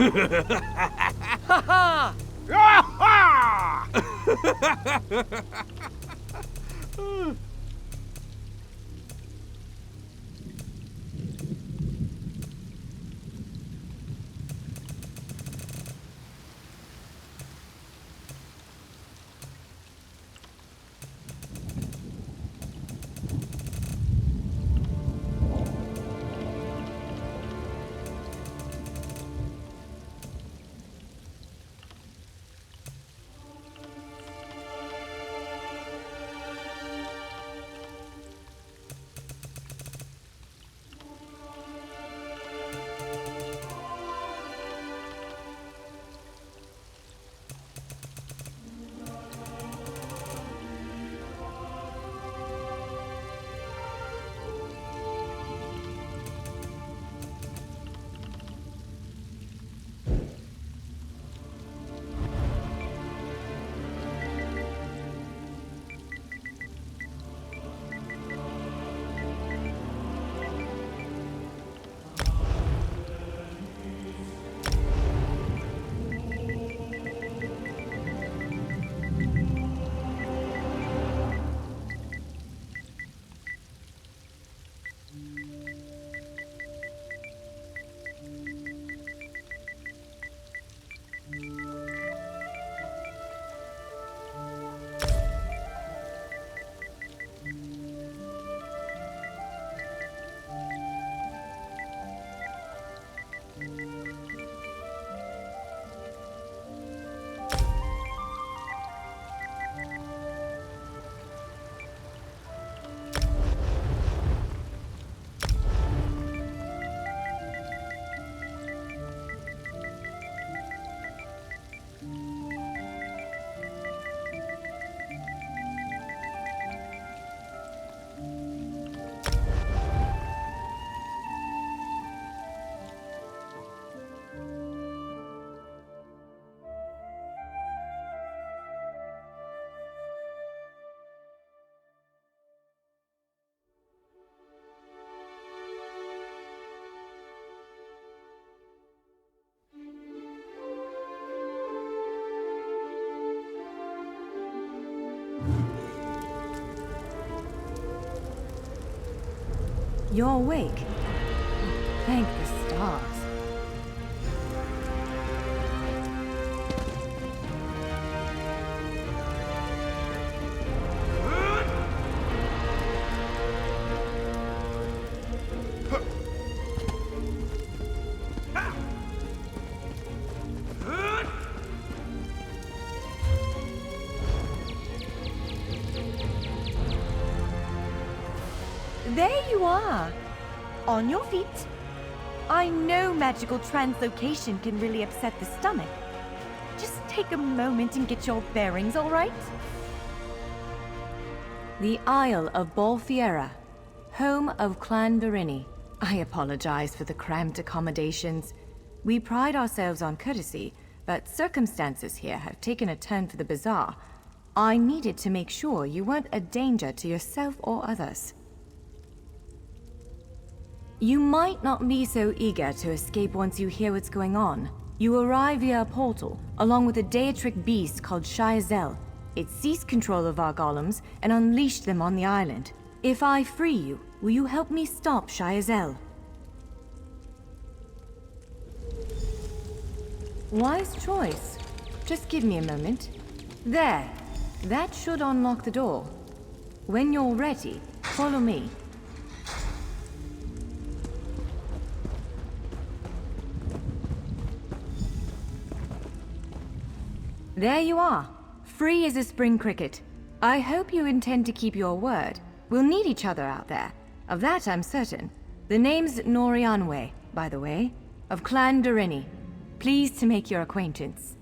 Ha ha! You're awake. Thank the stars. There you are! On your feet. I know magical translocation can really upset the stomach. Just take a moment and get your bearings, all right? The Isle of Bolfiera, home of Clan Berini. I apologize for the cramped accommodations. We pride ourselves on courtesy, but circumstances here have taken a turn for the bizarre. I needed to make sure you weren't a danger to yourself or others. You might not be so eager to escape once you hear what's going on. You arrive via a portal, along with a Daetric beast called Shayazel. It seized control of our golems and unleashed them on the island. If I free you, will you help me stop Shayazel? Wise choice. Just give me a moment. There. That should unlock the door. When you're ready, follow me. There you are, free as a spring cricket. I hope you intend to keep your word. We'll need each other out there. Of that I'm certain. The name's Norianwe, by the way, of Clan Berini. Pleased to make your acquaintance.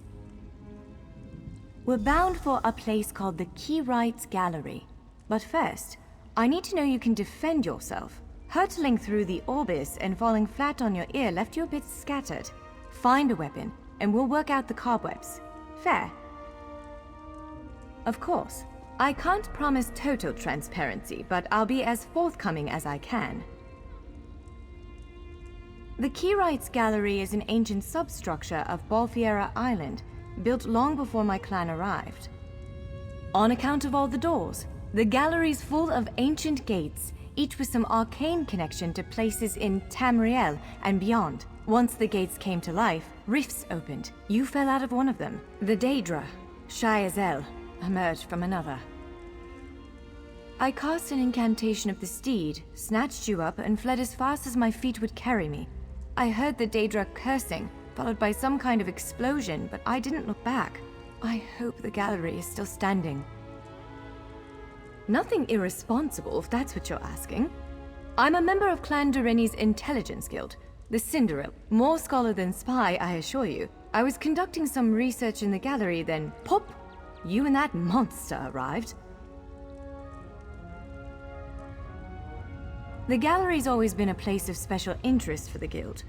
We're bound for a place called the Keyrights Gallery. But first, I need to know you can defend yourself. Hurtling through the Orbis and falling flat on your ear left you a bit scattered. Find a weapon, and we'll work out the cobwebs. Fair. Of course. I can't promise total transparency, but I'll be as forthcoming as I can. The Keyrites Gallery is an ancient substructure of Balfiera Island, built long before my clan arrived. On account of all the doors, the gallery's full of ancient gates, each with some arcane connection to places in Tamriel and beyond. Once the gates came to life, rifts opened. You fell out of one of them. The Daedra, shy as hell, emerged from another. I cast an incantation of the steed, snatched you up, and fled as fast as my feet would carry me. I heard the Daedra cursing, followed by some kind of explosion, but I didn't look back. I hope the gallery is still standing. Nothing irresponsible, if that's what you're asking. I'm a member of Clan Doreni's Intelligence Guild, the Cinderil. More scholar than spy, I assure you. I was conducting some research in the gallery, then pop! You and that monster arrived. The gallery's always been a place of special interest for the guild,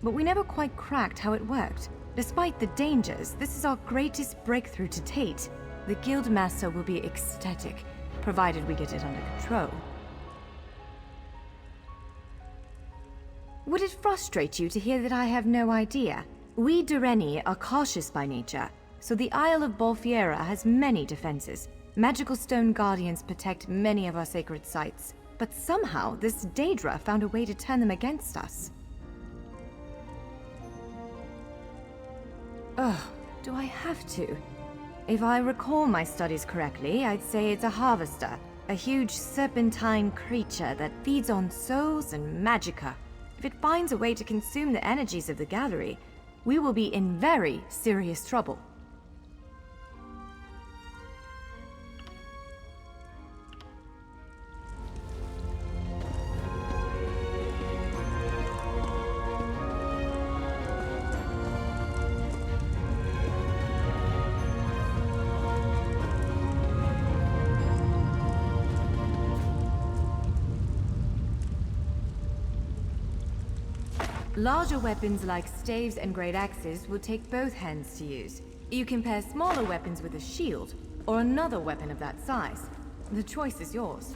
but we never quite cracked how it worked. Despite the dangers, this is our greatest breakthrough to date. The guild master will be ecstatic, provided we get it under control. Would it frustrate you to hear that I have no idea? We Doreni are cautious by nature, so the Isle of Balfiera has many defenses. Magical stone guardians protect many of our sacred sites, but somehow this Daedra found a way to turn them against us. Ugh, do I have to? If I recall my studies correctly, I'd say it's a harvester, a huge serpentine creature that feeds on souls and magicka. If it finds a way to consume the energies of the gallery, we will be in very serious trouble. Larger weapons like staves and great axes will take both hands to use. You can pair smaller weapons with a shield, or another weapon of that size. The choice is yours.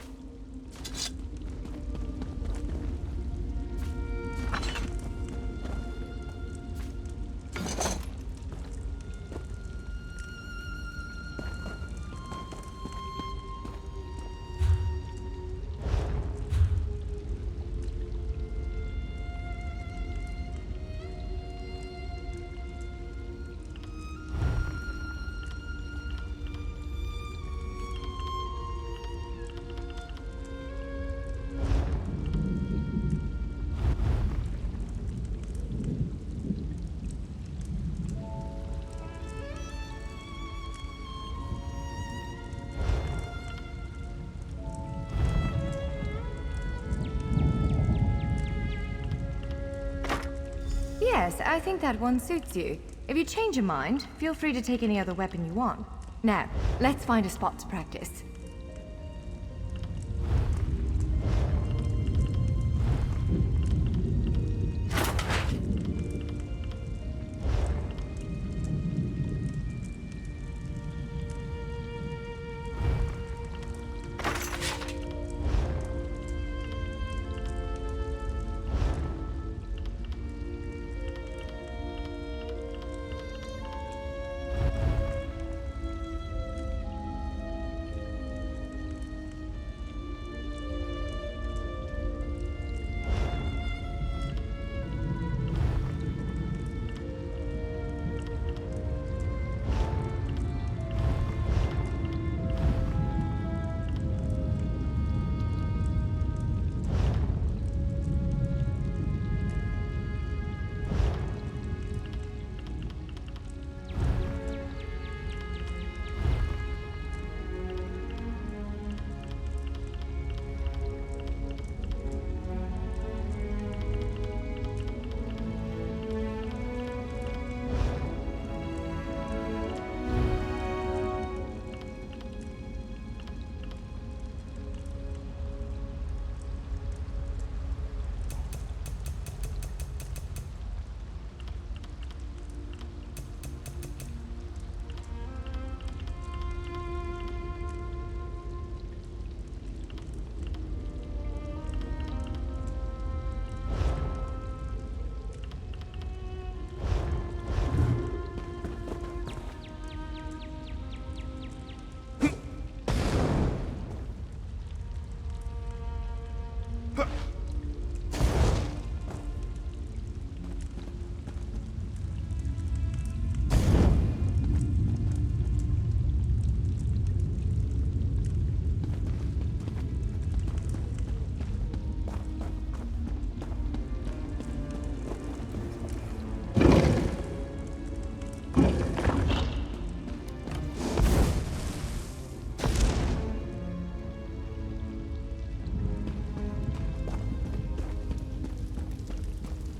Yes, I think that one suits you. If you change your mind, feel free to take any other weapon you want. Now, let's find a spot to practice.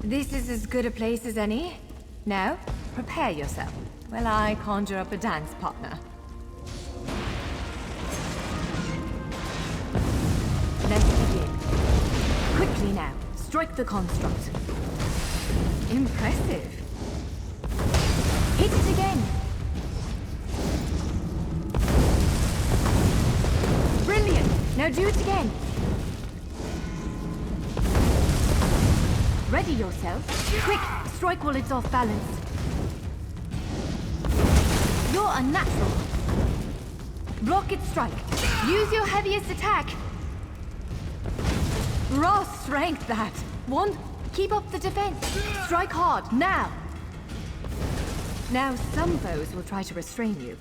This is as good a place as any. Now, prepare yourself while I conjure up a dance partner. Let's begin. Quickly now, strike the construct. Impressive. Hit it again. Brilliant. Now do it again. Ready yourself. Quick, strike while it's off balance. You're unnatural. Block its strike. Use your heaviest attack. Raw strength, that. One, keep up the defense. Strike hard, now. Now some foes will try to restrain you.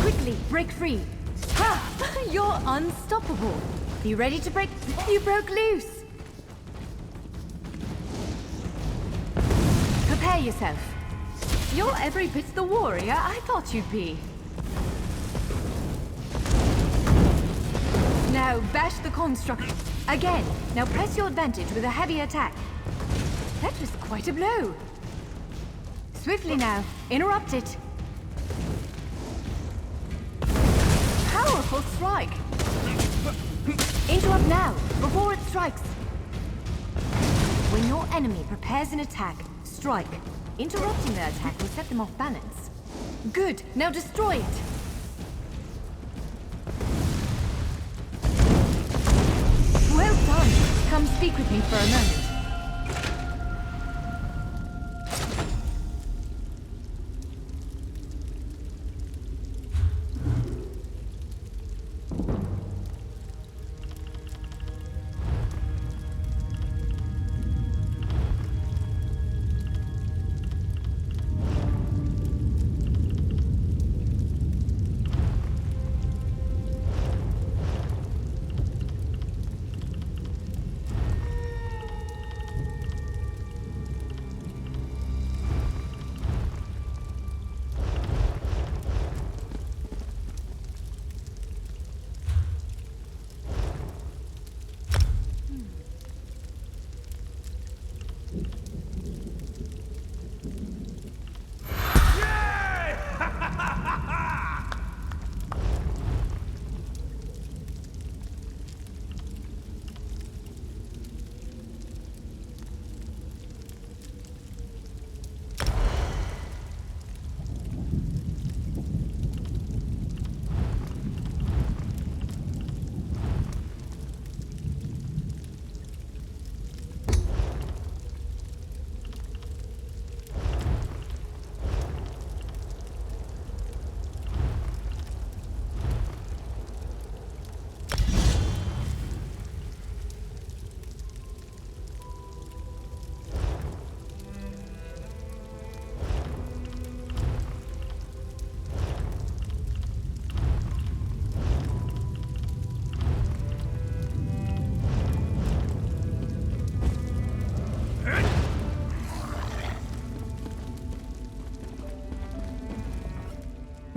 Quickly, break free. Ha! You're unstoppable. You ready to break? You broke loose. Prepare yourself. You're every bit the warrior I thought you'd be. Now bash the construct. Again. Now press your advantage with a heavy attack. That was quite a blow. Swiftly now. Interrupt it. Powerful strike. Interrupt now, before it strikes. When your enemy prepares an attack, strike. Interrupting their attack will set them off balance. Good. Now destroy it. Well done. Come speak with me for a moment.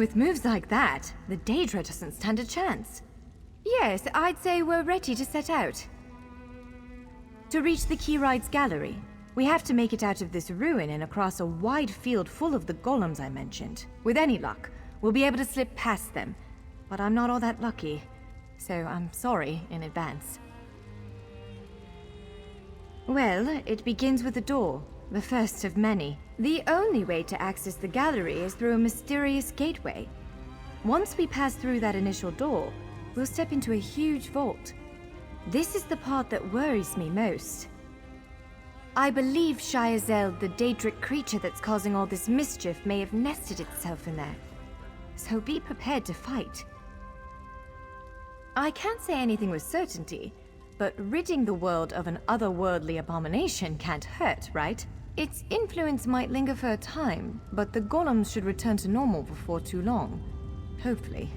With moves like that, the Daedra doesn't stand a chance. Yes, I'd say we're ready to set out. To reach the Keyride's gallery, we have to make it out of this ruin and across a wide field full of the golems I mentioned. With any luck, we'll be able to slip past them, but I'm not all that lucky, so I'm sorry in advance. Well, it begins with a door, the first of many. The only way to access the gallery is through a mysterious gateway. Once we pass through that initial door, we'll step into a huge vault. This is the part that worries me most. I believe Shyazel, the Daedric creature that's causing all this mischief, may have nested itself in there. So be prepared to fight. I can't say anything with certainty, but ridding the world of an otherworldly abomination can't hurt, right? Its influence might linger for a time, but the golems should return to normal before too long. Hopefully.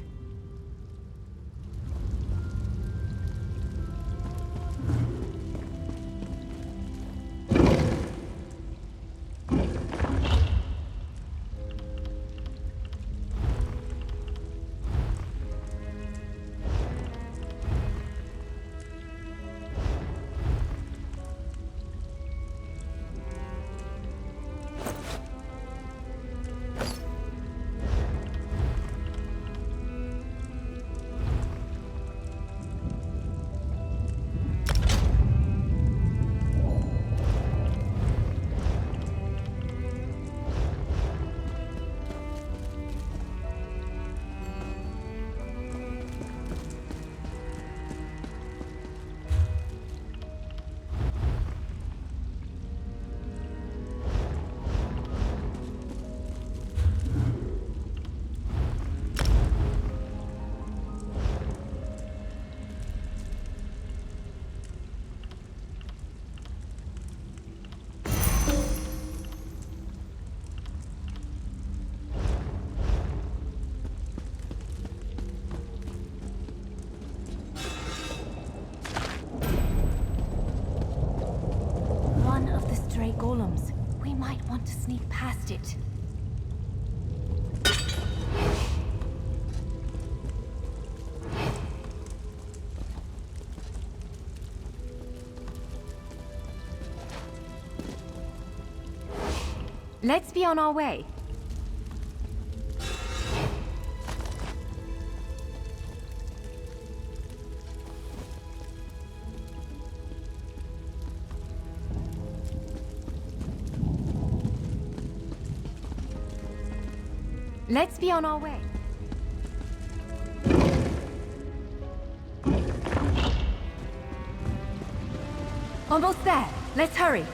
stray golems. We might want to sneak past it. Let's be on our way. Let's be on our way. Almost there. Let's hurry.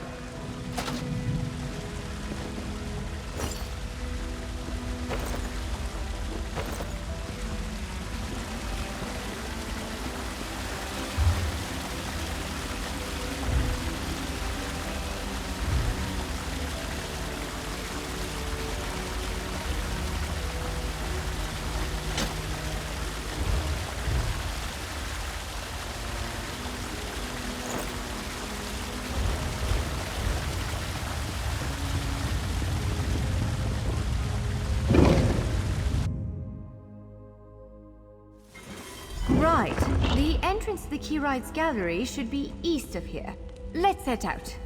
Right. The entrance to the Keyride's gallery should be east of here. Let's set out.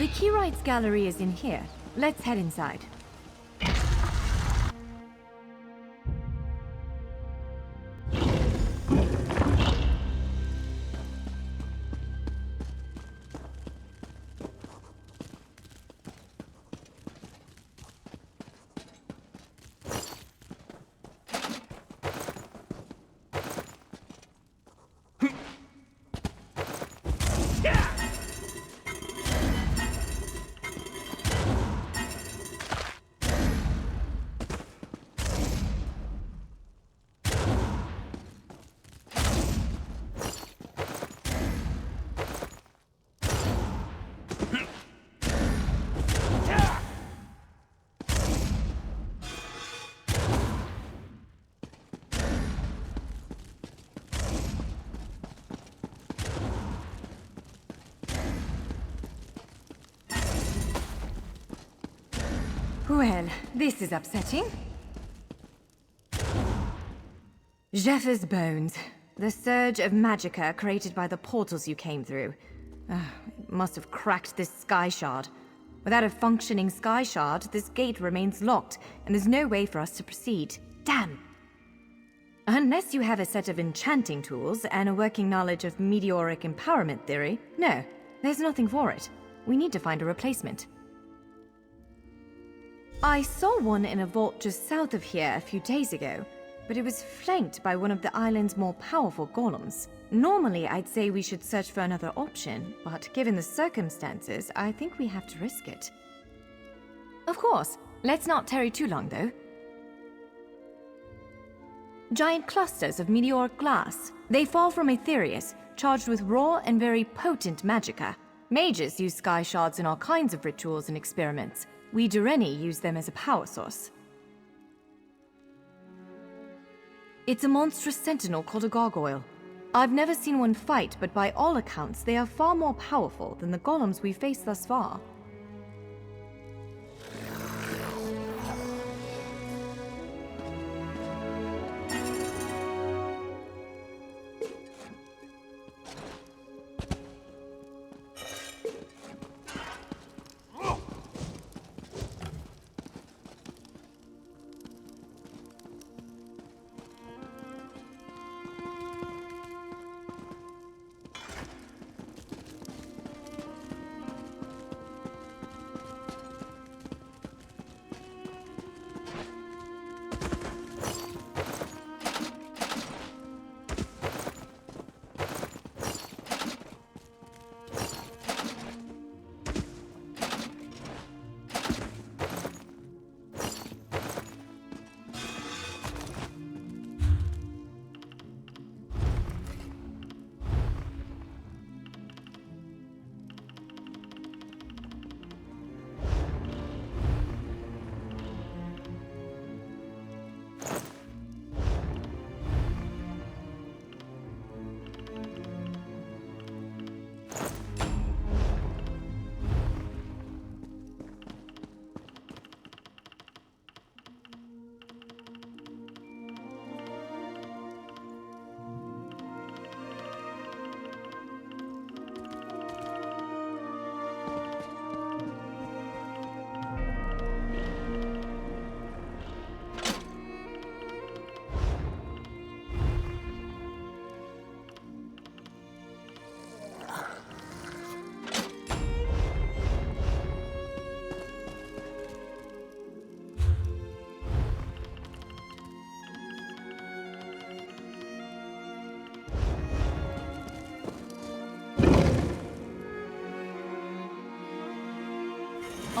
The Keyrites Gallery is in here. Let's head inside. Well, this is upsetting. Zephr's bones. The surge of magicka created by the portals you came through. It must have cracked this sky shard. Without a functioning sky shard, this gate remains locked, and there's no way for us to proceed. Damn! Unless you have a set of enchanting tools and a working knowledge of meteoric empowerment theory, no, there's nothing for it. We need to find a replacement. I saw one in a vault just south of here a few days ago, but it was flanked by one of the island's more powerful golems. Normally, I'd say we should search for another option, but given the circumstances, I think we have to risk it. Of course. Let's not tarry too long, though. Giant clusters of meteoric glass. They fall from Aetherius, charged with raw and very potent magicka. Mages use sky shards in all kinds of rituals and experiments. We Dureni use them as a power source. It's a monstrous sentinel called a gargoyle. I've never seen one fight, but by all accounts, they are far more powerful than the golems we've faced thus far.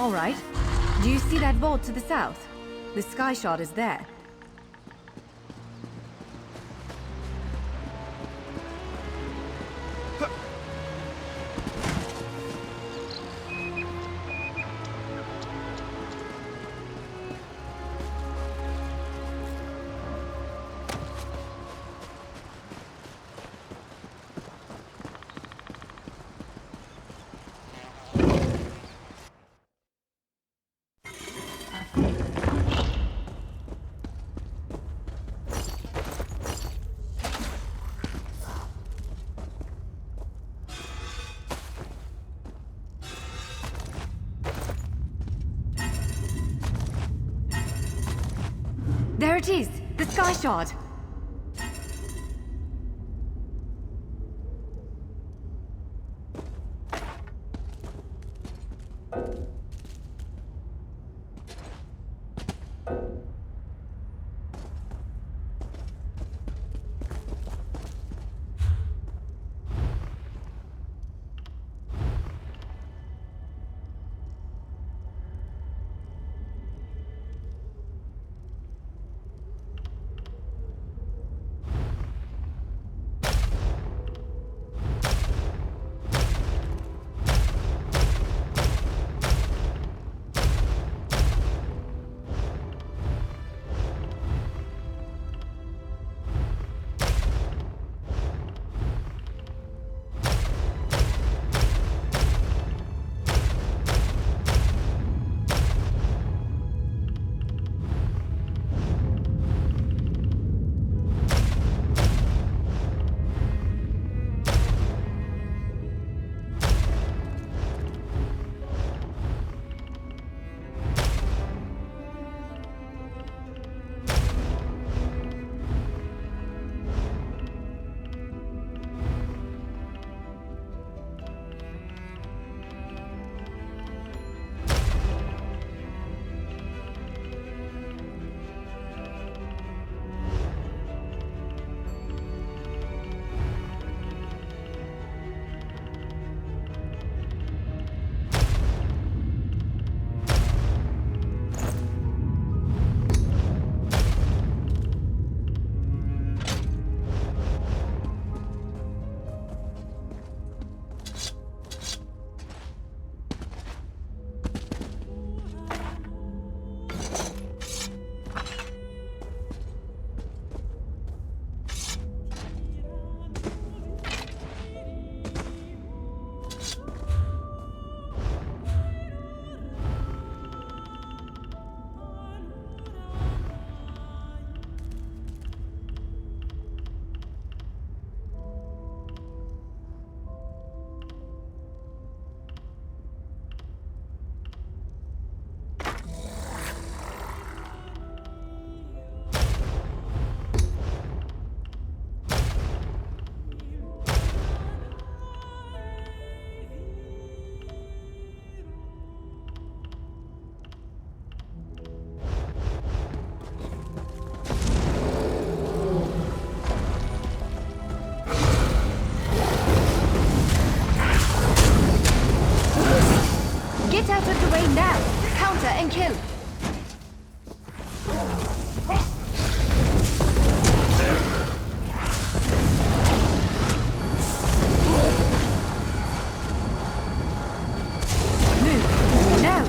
All right. Do you see that vault to the south? The sky shard is there. is! The Sky Shard! and kill. Move. Now.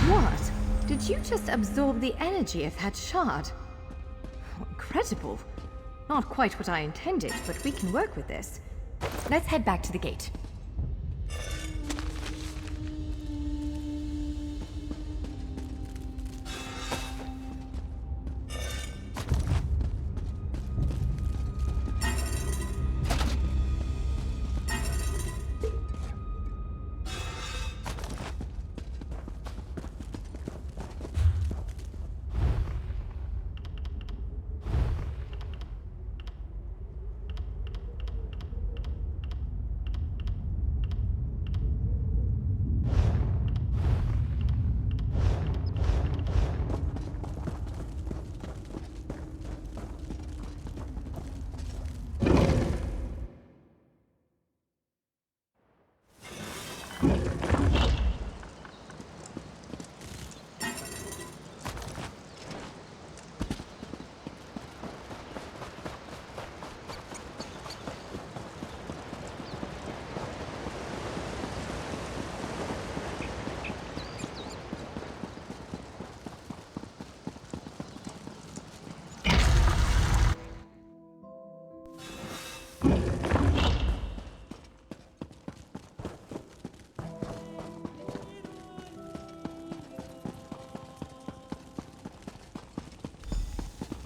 What? Did you just absorb the energy of that shard? Incredible. Not quite what I intended, but we can work with this. Let's head back to the gate.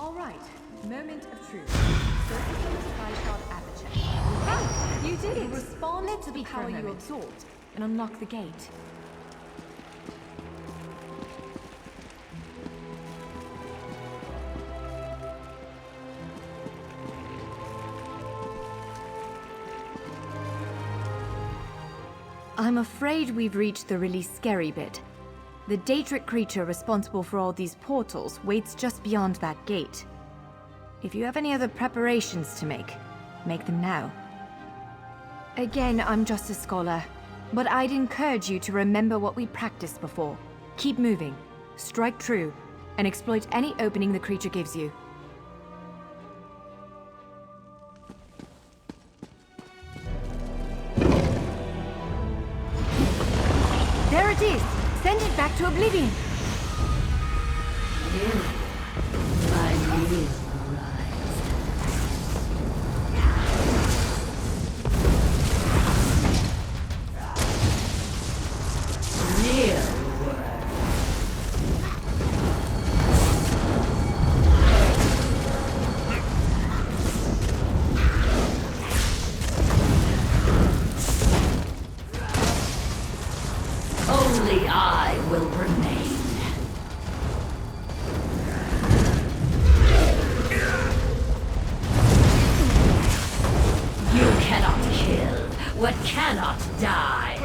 All right, moment of truth. Focus on the Sky Shard aperture. Ah, you did it! Respond to the power you absorbed and unlock the gate. I'm afraid we've reached the really scary bit. The Daedric creature responsible for all these portals waits just beyond that gate. If you have any other preparations to make them now. Again, I'm just a scholar, but I'd encourage you to remember what we practiced before. Keep moving, strike true, and exploit any opening the creature gives you. There it is! Send it back to oblivion! My will arise. Real world. Only I will remain. You cannot kill what cannot die.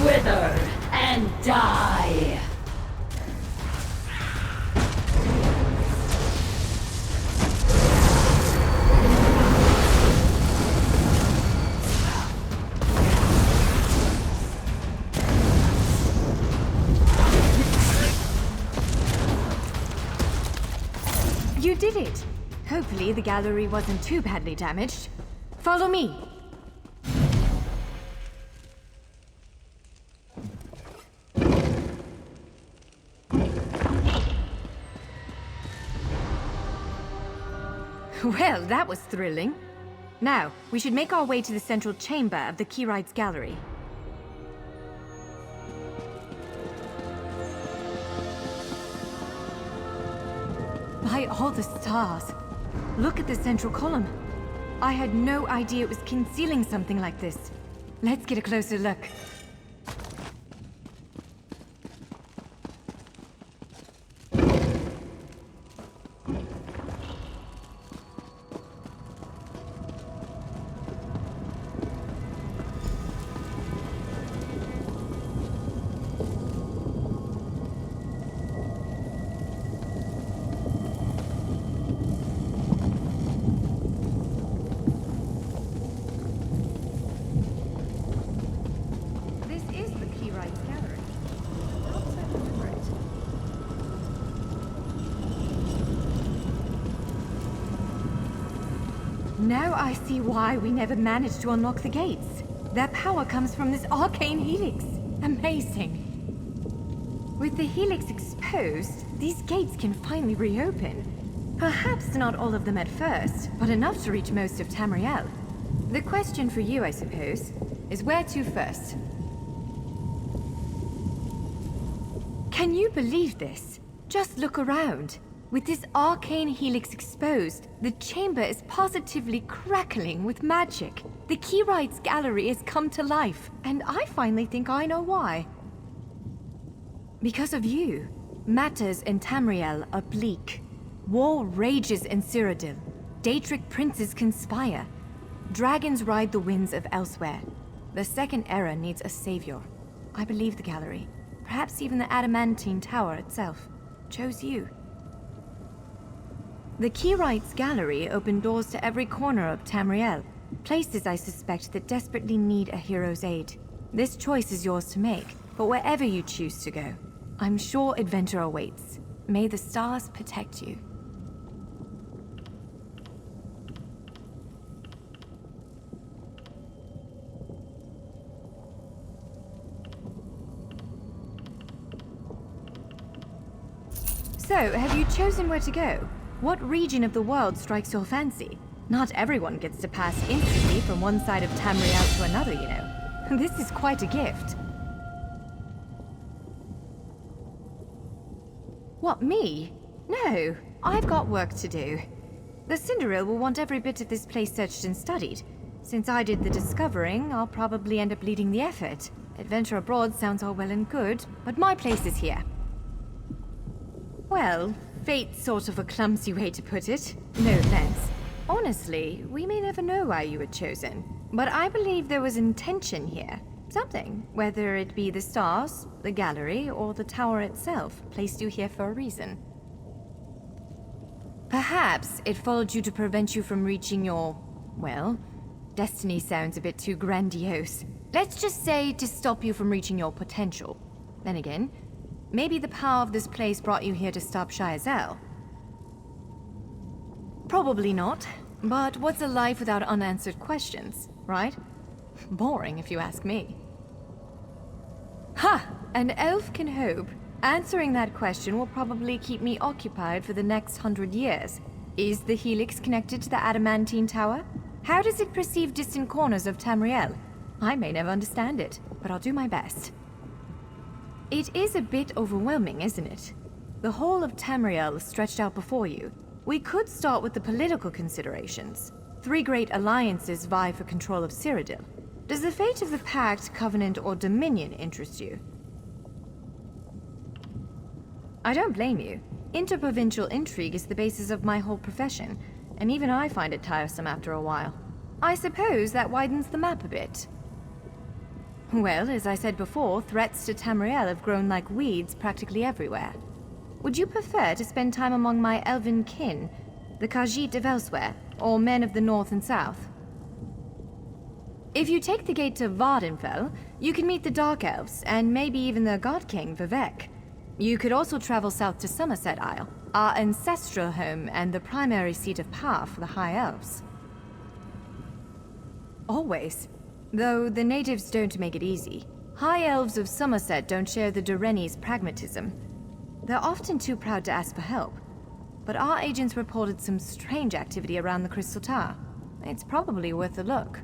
Wither and die. You did it! Hopefully the gallery wasn't too badly damaged. Follow me! Well, that was thrilling. Now, we should make our way to the central chamber of the Keyrites Gallery. By all the stars! Look at the central column. I had no idea it was concealing something like this. Let's get a closer look. This is the Keyrites Gallery. Perhaps I remember it. Now I see why we never managed to unlock the gates. Their power comes from this arcane helix. Amazing. With the helix exposed, these gates can finally reopen. Perhaps not all of them at first, but enough to reach most of Tamriel. The question for you, I suppose, is where to first? Can you believe this? Just look around. With this arcane helix exposed, the chamber is positively crackling with magic. The Keyrites Gallery has come to life, and I finally think I know why. Because of you, matters in Tamriel are bleak. War rages in Cyrodiil. Daedric princes conspire. Dragons ride the winds of elsewhere. The Second Era needs a savior. I believe the gallery, perhaps even the Adamantine Tower itself, chose you. The Keyrites Gallery opened doors to every corner of Tamriel, places I suspect that desperately need a hero's aid. This choice is yours to make, but wherever you choose to go, I'm sure adventure awaits. May the stars protect you. So, have you chosen where to go? What region of the world strikes your fancy? Not everyone gets to pass instantly from one side of Tamriel to another, you know. This is quite a gift. What, me? No, I've got work to do. The Cinderil will want every bit of this place searched and studied. Since I did the discovering, I'll probably end up leading the effort. Adventure abroad sounds all well and good, but my place is here. Well, fate's sort of a clumsy way to put it. No offense. Honestly, we may never know why you were chosen, but I believe there was intention here. Something, whether it be the stars, the gallery, or the tower itself, placed you here for a reason. Perhaps it followed you to prevent you from reaching your, well, destiny sounds a bit too grandiose. Let's just say to stop you from reaching your potential. Then again, maybe the power of this place brought you here to stop Shaezel. Probably not, but what's a life without unanswered questions, right? Boring, if you ask me. Ha! An elf can hope. Answering that question will probably keep me occupied for the next 100 years. Is the Helix connected to the Adamantine Tower? How does it perceive distant corners of Tamriel? I may never understand it, but I'll do my best. It is a bit overwhelming, isn't it? The whole of Tamriel is stretched out before you. We could start with the political considerations. 3 great alliances vie for control of Cyrodiil. Does the fate of the Pact, Covenant, or Dominion interest you? I don't blame you. Interprovincial intrigue is the basis of my whole profession, and even I find it tiresome after a while. I suppose that widens the map a bit. Well, as I said before, threats to Tamriel have grown like weeds practically everywhere. Would you prefer to spend time among my elven kin, the Khajiit of elsewhere, or men of the north and south? If you take the gate to Vardenfell, you can meet the Dark Elves, and maybe even the God King, Vivek. You could also travel south to Somerset Isle, our ancestral home and the primary seat of power for the High Elves. Always. Though the natives don't make it easy. High Elves of Somerset don't share the Durrani's pragmatism. They're often too proud to ask for help. But our agents reported some strange activity around the Crystal Tower. It's probably worth a look.